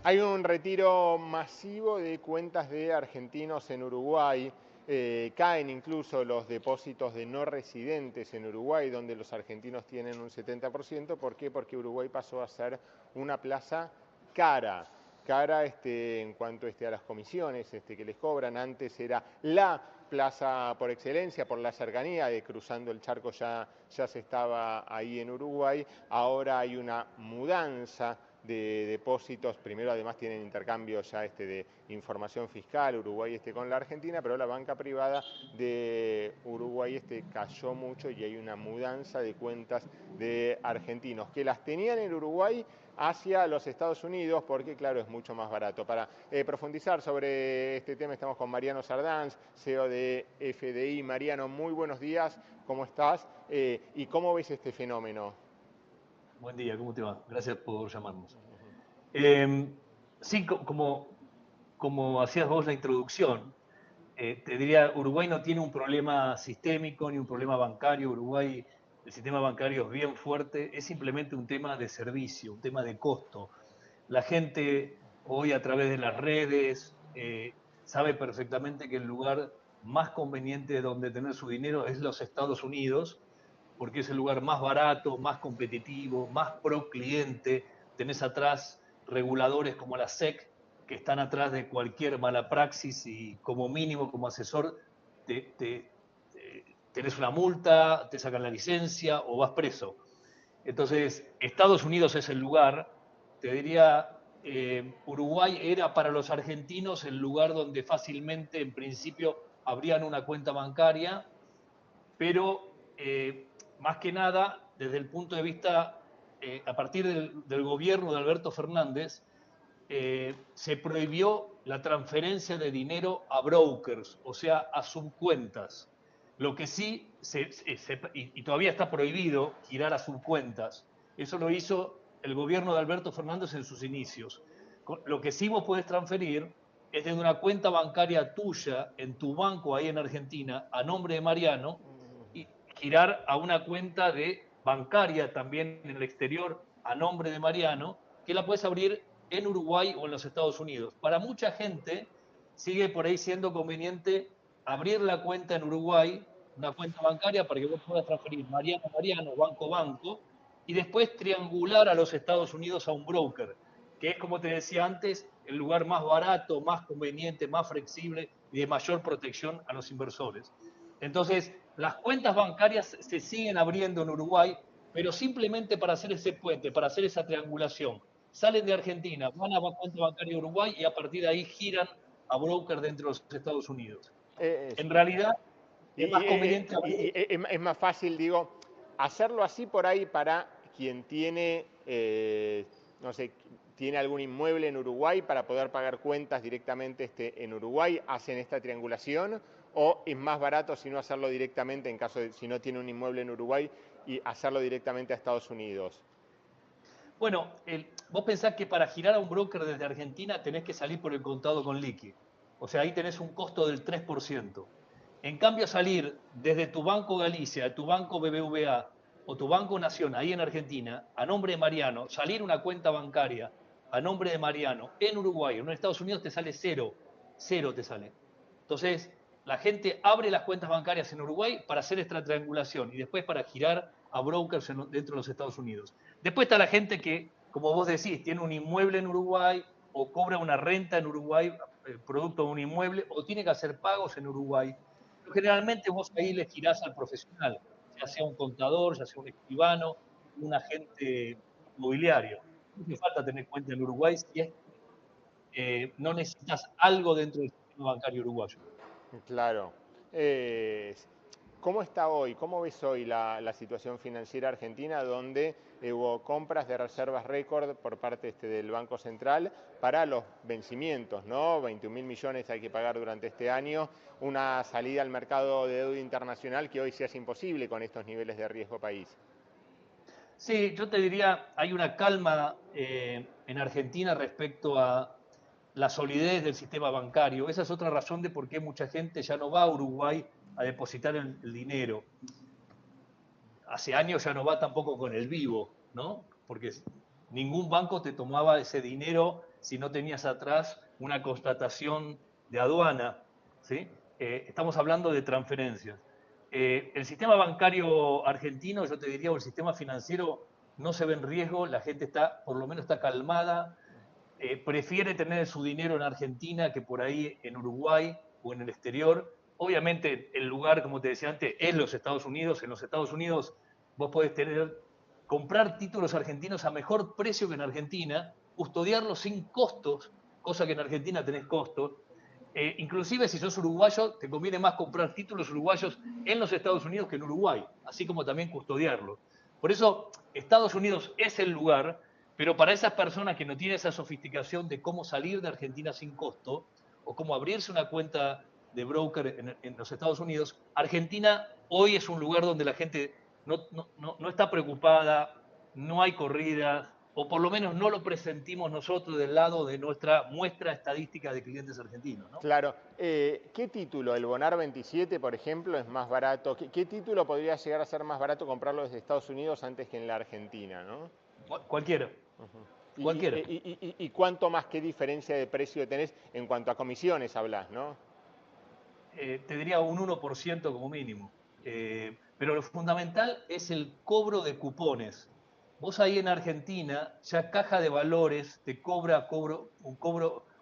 Hay un retiro masivo de cuentas de argentinos en Uruguay. Caen incluso los depósitos de no residentes en Uruguay, donde los argentinos tienen un 70%. ¿Por qué? Porque Uruguay pasó a ser una plaza cara. Cara en cuanto a las comisiones que les cobran. Antes era la plaza por excelencia, por la cercanía, de cruzando el charco ya se estaba ahí en Uruguay. Ahora hay una mudanza de depósitos. Primero, además, tienen intercambio ya de información fiscal, Uruguay con la Argentina, pero la banca privada de Uruguay cayó mucho y hay una mudanza de cuentas de argentinos que las tenían en Uruguay hacia los Estados Unidos, porque claro, es mucho más barato. Para profundizar sobre este tema estamos con Mariano Sardanz, CEO de FDI. Mariano, muy buenos días, ¿cómo estás? ¿Y cómo ves este fenómeno? Buen día, ¿cómo te va? Gracias por llamarnos. Sí, como hacías vos la introducción, te diría, Uruguay no tiene un problema sistémico ni un problema bancario. Uruguay, el sistema bancario es bien fuerte, es simplemente un tema de servicio, un tema de costo. La gente hoy a través de las redes sabe perfectamente que el lugar más conveniente donde tener su dinero es los Estados Unidos, porque es el lugar más barato, más competitivo, más pro cliente. Tenés atrás reguladores como la SEC, que están atrás de cualquier mala praxis y como mínimo, como asesor, tenés una multa, te sacan la licencia o vas preso. Entonces, Estados Unidos es el lugar, te diría, Uruguay era para los argentinos el lugar donde fácilmente, en principio, abrían una cuenta bancaria, pero más que nada, desde el punto de vista, a partir del gobierno de Alberto Fernández, se prohibió la transferencia de dinero a brokers, o sea, a subcuentas. Lo que sí, y todavía está prohibido girar a subcuentas. Eso lo hizo el gobierno de Alberto Fernández en sus inicios. Lo que sí vos podés transferir es desde una cuenta bancaria tuya en tu banco ahí en Argentina, a nombre de Mariano, y girar a una cuenta bancaria también en el exterior a nombre de Mariano, que la puedes abrir en Uruguay o en los Estados Unidos. Para mucha gente sigue por ahí siendo conveniente abrir la cuenta en Uruguay, una cuenta bancaria para que vos puedas transferir Mariano, Mariano, Banco, Banco, y después triangular a los Estados Unidos a un broker, que es, como te decía antes, el lugar más barato, más conveniente, más flexible y de mayor protección a los inversores. Entonces, las cuentas bancarias se siguen abriendo en Uruguay, pero simplemente para hacer ese puente, para hacer esa triangulación. Salen de Argentina, van a la cuenta bancaria de Uruguay y a partir de ahí giran a broker dentro de los Estados Unidos. En realidad, es más conveniente abrir. Es más fácil, digo, hacerlo así por ahí para quien tiene, no sé, tiene algún inmueble en Uruguay para poder pagar cuentas directamente en Uruguay, hacen esta triangulación, o es más barato si no hacerlo directamente en caso de si no tiene un inmueble en Uruguay y hacerlo directamente a Estados Unidos. Bueno, vos pensás que para girar a un broker desde Argentina tenés que salir por el contado con liqui. O sea, ahí tenés un costo del 3%. En cambio, salir desde tu Banco Galicia, de tu Banco BBVA o tu Banco Nación, ahí en Argentina, a nombre de Mariano, salir una cuenta bancaria a nombre de Mariano en Uruguay o en Estados Unidos te sale cero. Cero te sale. Entonces, la gente abre las cuentas bancarias en Uruguay para hacer esta triangulación y después para girar a brokers dentro de los Estados Unidos. Después está la gente que, como vos decís, tiene un inmueble en Uruguay o cobra una renta en Uruguay, producto de un inmueble, o tiene que hacer pagos en Uruguay. Pero generalmente vos ahí le girás al profesional, ya sea un contador, ya sea un escribano, un agente inmobiliario. No hace falta tener cuenta en Uruguay si es no necesitas algo dentro del sistema bancario uruguayo. Claro. ¿Cómo está hoy? ¿Cómo ves hoy la situación financiera argentina, donde hubo compras de reservas récord por parte del Banco Central para los vencimientos, ¿no? 21.000 millones hay que pagar durante este año, una salida al mercado de deuda internacional que hoy se hace imposible con estos niveles de riesgo país? Sí, yo te diría, hay una calma en Argentina respecto a la solidez del sistema bancario. Esa es otra razón de por qué mucha gente ya no va a Uruguay a depositar el dinero. Hace años ya no va tampoco con el vivo, ¿no? Porque ningún banco te tomaba ese dinero si no tenías atrás una constatación de aduana, ¿sí? Estamos hablando de transferencias. El sistema bancario argentino, yo te diría, o el sistema financiero, no se ve en riesgo, la gente está, por lo menos está calmada, prefiere tener su dinero en Argentina que por ahí en Uruguay o en el exterior. Obviamente el lugar, como te decía antes, es los Estados Unidos. En los Estados Unidos vos podés comprar títulos argentinos a mejor precio que en Argentina, custodiarlos sin costos, cosa que en Argentina tenés costos. Inclusive si sos uruguayo, te conviene más comprar títulos uruguayos en los Estados Unidos que en Uruguay, así como también custodiarlos. Por eso Estados Unidos es el lugar, pero para esas personas que no tienen esa sofisticación de cómo salir de Argentina sin costo o cómo abrirse una cuenta de broker en los Estados Unidos, Argentina hoy es un lugar donde la gente no está preocupada, no hay corridas, o por lo menos no lo presentimos nosotros del lado de nuestra muestra estadística de clientes argentinos, ¿no? Claro. ¿Qué título? ¿El Bonar 27, por ejemplo, es más barato? ¿Qué título podría llegar a ser más barato comprarlo desde Estados Unidos antes que en la Argentina, ¿no? Cualquiera. Cualquiera. ¿Y cuánto más, qué diferencia de precio tenés en cuanto a comisiones hablas, ¿no? Te diría un 1% como mínimo. Pero lo fundamental es el cobro de cupones. Vos ahí en Argentina, ya Caja de Valores te cobra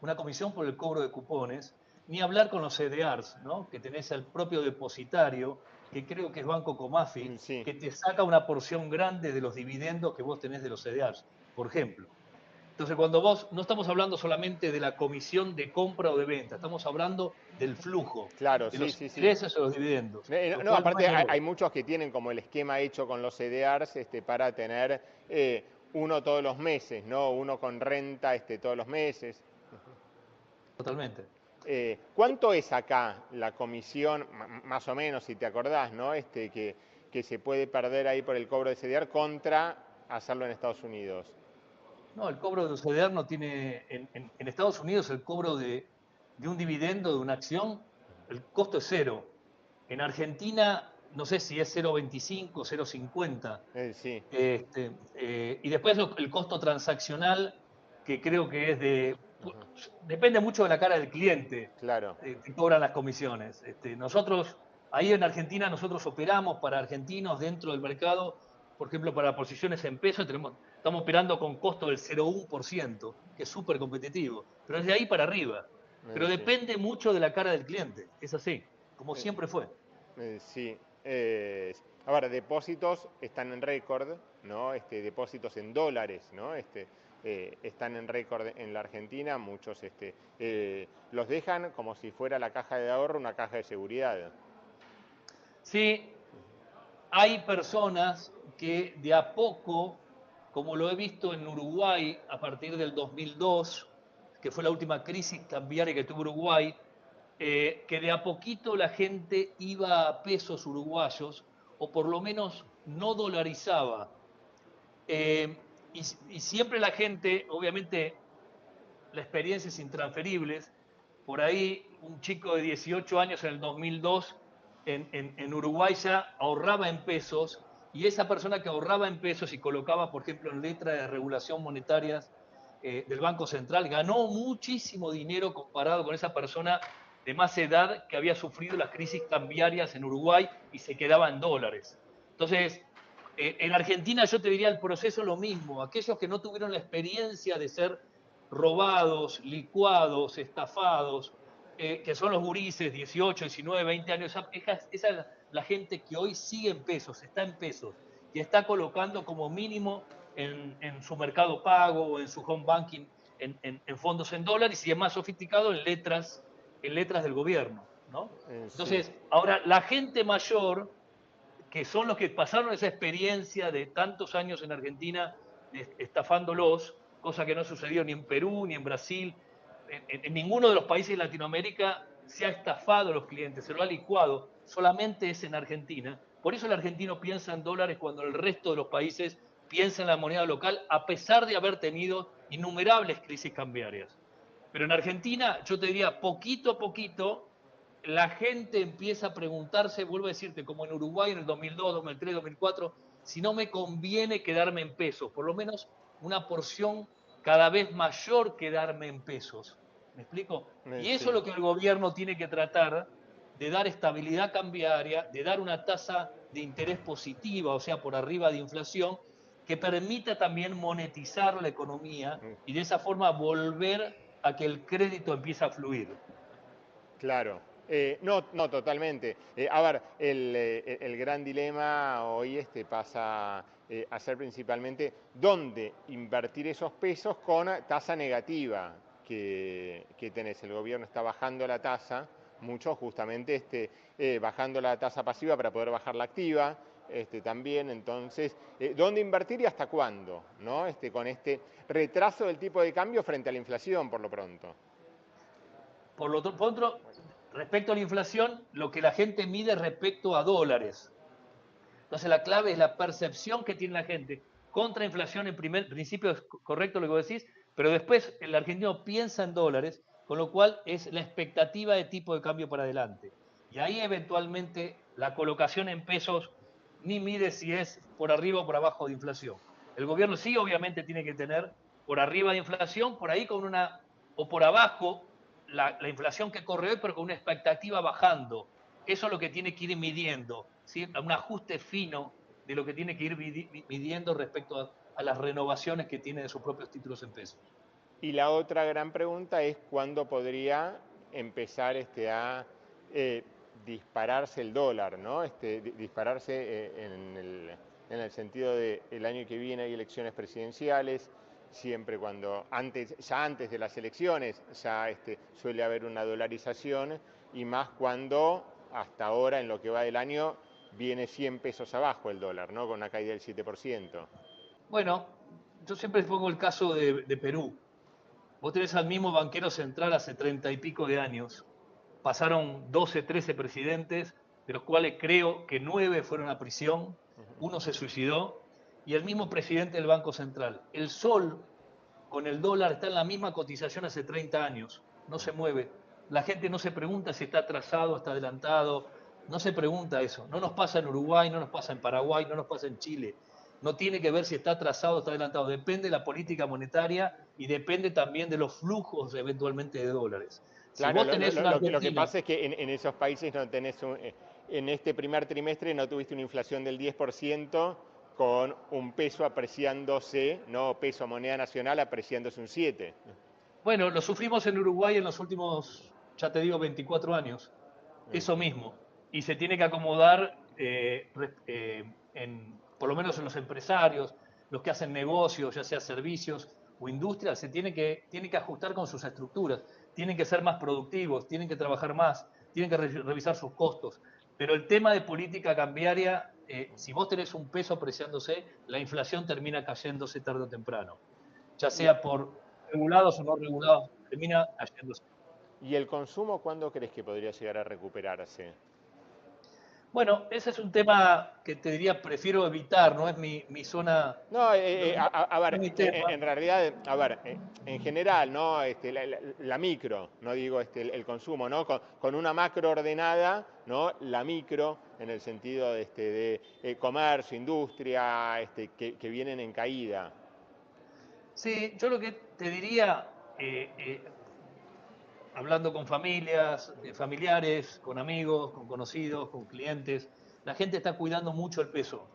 una comisión por el cobro de cupones, ni hablar con los CDRs, ¿no? Que tenés al propio depositario, que creo que es Banco Comafi, Sí. que te saca una porción grande de los dividendos que vos tenés de los CDRs, por ejemplo. Entonces, cuando vos, no estamos hablando solamente de la comisión de compra o de venta, estamos hablando del flujo, Claro, de sí, los sí, sí. ingresos o los dividendos. No, aparte No hay error. hay muchos que tienen como el esquema hecho con los CDRs para tener uno todos los meses, ¿no? Uno con renta todos los meses. Totalmente. ¿Cuánto es acá la comisión, más o menos, si te acordás, ¿no? Que se puede perder ahí por el cobro de CDR contra hacerlo en Estados Unidos? No, el cobro de los CDR no tiene. En Estados Unidos, el cobro de un dividendo, de una acción, el costo es cero. En Argentina, no sé si es 0,25, 0,50. Sí. Y después el costo transaccional, que creo que es de. Depende mucho de la cara del cliente, Claro. que cobran las comisiones. Nosotros, ahí en Argentina, nosotros operamos para argentinos dentro del mercado, por ejemplo, para posiciones en pesos, estamos operando con costo del 0,1%, que es súper competitivo, pero es de ahí para arriba. Pero Sí. depende mucho de la cara del cliente, es así, como siempre fue. Sí. Ahora, depósitos están en récord, ¿no? Depósitos en dólares, ¿no? Están en récord en la Argentina, muchos los dejan como si fuera la caja de ahorro una caja de seguridad. Sí, hay personas que de a poco, como lo he visto en Uruguay a partir del 2002, que fue la última crisis cambiaria que tuvo Uruguay, que de a poquito la gente iba a pesos uruguayos, o por lo menos no dolarizaba. Y siempre la gente, obviamente, la experiencia es intransferible. Por ahí, un chico de 18 años en el 2002 en Uruguay ya ahorraba en pesos, y esa persona que ahorraba en pesos y colocaba, por ejemplo, en letra de regulación monetarias del Banco Central, ganó muchísimo dinero comparado con esa persona de más edad que había sufrido las crisis cambiarias en Uruguay y se quedaba en dólares. Entonces, en Argentina yo te diría el proceso lo mismo. Aquellos que no tuvieron la experiencia de ser robados, licuados, estafados, que son los gurises, 18, 19, 20 años, esa es la gente que hoy sigue en pesos, está en pesos, y está colocando como mínimo en su mercado pago o en su home banking en fondos en dólares, y es más sofisticado en letras del gobierno, ¿no? Entonces, Sí. ahora la gente mayor, que son los que pasaron esa experiencia de tantos años en Argentina estafándolos, cosa que no sucedió ni en Perú ni en Brasil, en ninguno de los países de Latinoamérica se ha estafado a los clientes, se lo ha licuado, solamente es en Argentina. Por eso el argentino piensa en dólares cuando el resto de los países piensa en la moneda local, a pesar de haber tenido innumerables crisis cambiarias. Pero en Argentina, yo te diría, poquito a poquito, la gente empieza a preguntarse, vuelvo a decirte, como en Uruguay en el 2002, 2003, 2004, si no me conviene quedarme en pesos, por lo menos una porción cada vez mayor que darme en pesos. ¿Me explico? Y eso Sí. es lo que el gobierno tiene que tratar de dar estabilidad cambiaria, de dar una tasa de interés positiva, o sea, por arriba de inflación, que permita también monetizar la economía y de esa forma volver a que el crédito empiece a fluir. Claro. No, no, totalmente. A ver, el gran dilema hoy pasa a ser principalmente dónde invertir esos pesos con tasa negativa que tenés. El gobierno está bajando la tasa, mucho justamente bajando la tasa pasiva para poder bajar la activa. También, entonces, ¿dónde invertir y hasta cuándo? ¿No? Con este retraso del tipo de cambio frente a la inflación, por lo pronto. Por otro, respecto a la inflación, lo que la gente mide respecto a dólares. Entonces la clave es la percepción que tiene la gente contra inflación. En primer principio es correcto lo que vos decís, pero después el argentino piensa en dólares, con lo cual es la expectativa de tipo de cambio para adelante. Y ahí eventualmente la colocación en pesos ni mide si es por arriba o por abajo de inflación. El gobierno sí obviamente tiene que tener por arriba de inflación, por ahí con una, o por abajo la inflación que corre hoy, pero con una expectativa bajando. Eso es lo que tiene que ir midiendo, ¿sí? Un ajuste fino de lo que tiene que ir midiendo respecto a las renovaciones que tiene de sus propios títulos en pesos. Y la otra gran pregunta es cuándo podría empezar a dispararse el dólar, ¿no? Dispararse en el sentido de el año que viene hay elecciones presidenciales, siempre cuando ya antes de las elecciones ya suele haber una dolarización y más cuando hasta ahora en lo que va del año viene 100 pesos abajo el dólar, ¿no? Con una caída del 7%. Bueno, yo siempre pongo el caso de Perú. Vos tenés al mismo banquero central hace 30 y pico de años. Pasaron 12, 13 presidentes, de los cuales creo que 9 fueron a prisión, uno se suicidó, y el mismo presidente del Banco Central. El sol con el dólar está en la misma cotización hace 30 años, no se mueve. La gente no se pregunta si está atrasado, está adelantado, no se pregunta eso. No nos pasa en Uruguay, no nos pasa en Paraguay, no nos pasa en Chile. No tiene que ver si está atrasado o está adelantado. Depende de la política monetaria y depende también de los flujos eventualmente de dólares. Si Claro, vos tenés una lo que Argentina. pasa es que en esos países no tenés en este primer trimestre no tuviste una inflación del 10% con un peso apreciándose, no peso moneda nacional apreciándose un 7%. Bueno, lo sufrimos en Uruguay en los últimos, ya te digo, 24 años. Eso mismo. Y se tiene que acomodar, por lo menos en los empresarios, los que hacen negocios, ya sea servicios o industrias, tiene que ajustar con sus estructuras. Tienen que ser más productivos, tienen que trabajar más, tienen que revisar sus costos. Pero el tema de política cambiaria, si vos tenés un peso apreciándose, la inflación termina cayéndose tarde o temprano. Ya Y, sea por regulados o no regulados, termina cayéndose. ¿Y el consumo cuándo crees que podría llegar a recuperarse? Bueno, ese es un tema que te diría prefiero evitar, no es mi zona, No, no, a no es ver, mi tema. en realidad, a ver, en general, ¿no? La micro, no digo el consumo, ¿no? Con una macro ordenada, ¿no? La micro, en el sentido de comercio, industria, que vienen en caída. Sí, yo lo que te diría, hablando con familias, familiares, con amigos, con conocidos, con clientes, la gente está cuidando mucho el peso.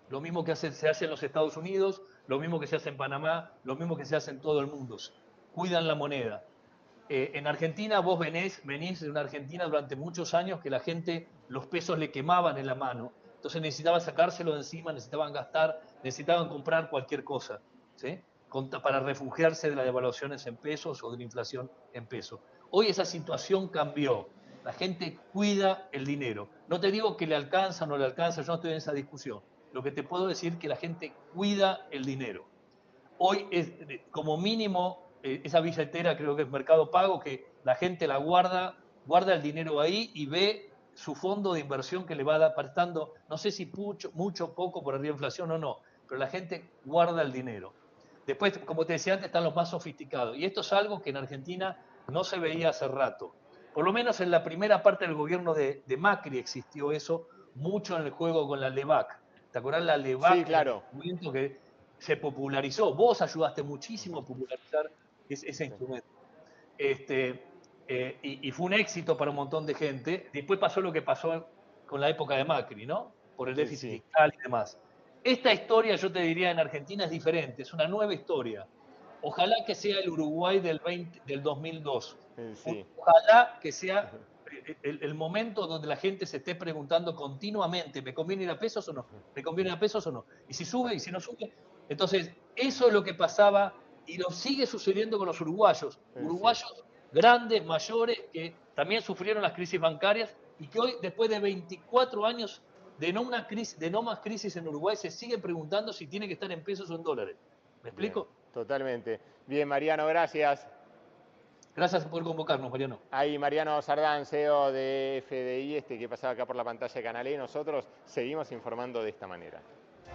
Lo mismo que se hace en los Estados Unidos, lo mismo que se hace en Panamá, lo mismo que se hace en todo el mundo. Cuidan la moneda. En Argentina vos venís de una Argentina durante muchos años que la gente, los pesos le quemaban en la mano. Entonces necesitaban sacárselo de encima, necesitaban gastar, necesitaban comprar cualquier cosa, ¿sí? Para refugiarse de las devaluaciones en pesos o de la inflación en pesos. Hoy esa situación cambió. La gente cuida el dinero. No te digo que le alcanza o no le alcanza, yo no estoy en esa discusión. Lo que te puedo decir es que la gente cuida el dinero. Hoy es como mínimo esa billetera, creo que es Mercado Pago, que la gente la guarda el dinero ahí y ve su fondo de inversión que le va prestando, no sé si mucho, poco por arriba de inflación o no, pero la gente guarda el dinero. Después, como te decía antes, están los más sofisticados. Y esto es algo que en Argentina no se veía hace rato. Por lo menos en la primera parte del gobierno de Macri existió eso, mucho en el juego con la LEVAC. ¿Te acordás la Sí, LEVAC en aquel claro. momento que se popularizó. Vos ayudaste muchísimo a popularizar ese instrumento. Y fue un éxito para un montón de gente. Después pasó lo que pasó con la época de Macri, ¿no? Por el déficit fiscal y demás. Esta historia, yo te diría, en Argentina es diferente, es una nueva historia. Ojalá que sea el Uruguay del 2002. Sí. Ojalá que sea el momento donde la gente se esté preguntando continuamente, ¿me conviene ir a pesos o no? ¿Me conviene ir a pesos o no? Y si sube y si no sube. Entonces, eso es lo que pasaba y lo sigue sucediendo con los uruguayos. Uruguayos grandes, mayores, que también sufrieron las crisis bancarias y que hoy, después de 24 años de no más crisis en Uruguay, se siguen preguntando si tiene que estar en pesos o en dólares. ¿Me explico? Bien, totalmente. Bien, Mariano, gracias. Gracias por convocarnos, Mariano. Ahí Mariano Sardán, CEO de FDI, que pasaba acá por la pantalla de Canal E. Nosotros seguimos informando de esta manera.